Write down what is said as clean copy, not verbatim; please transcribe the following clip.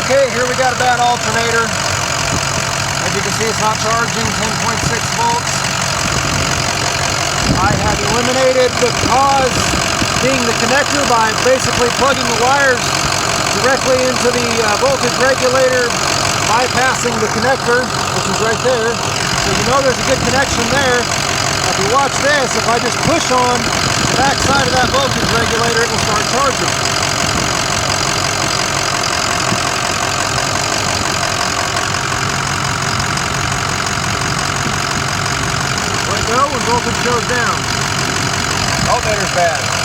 Okay, here we got a bad alternator. As you can see, it's not charging, 10.6 volts. I have eliminated the cause being the connector by basically plugging the wires directly into the voltage regulator, bypassing the connector, which is right there. So you know there's a good connection there. If you watch this, if I just push on the back side of that voltage regulator, it will start charging. Let go when voltage goes down. Alternator's bad.